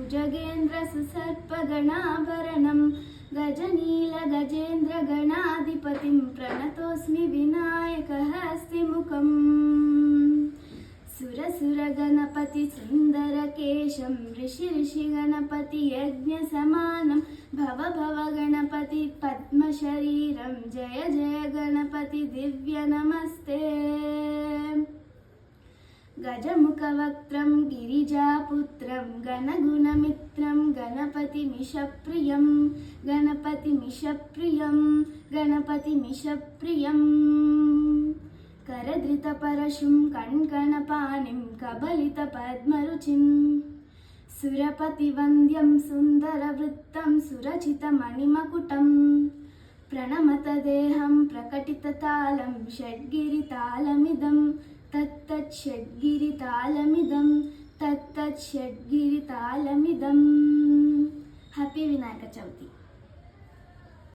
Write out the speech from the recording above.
भुजगेन्द्र सुसर्पगणाभरणं गजनीलगजेन्द्रगणाधिपतिं प्रणतोऽस्मि विनायकहस्तिमुखम् सुरसुरगणपति सुन्दरकेशं ऋषिगणपति यज्ञसमानं भव पद्मशरीरं जय जय गणपति दिव्य नमस्ते गजमुखवक्त्रं गिरिजापुत्रं गणगुणमित्रं गणपतिमिषप्रियं करधृतपरशुं कण्कणपाणिं कबलितपद्मरुचिं सुरपतिवन्द्यं सुन्दरवृत्तं सुरचितमणिमकुटं प्रणमतदेहं प्रकटिततालं षड्गिरितालमिदं तत्तत् षड्गिरितालमिदं हैप्पी विनायक चौथी।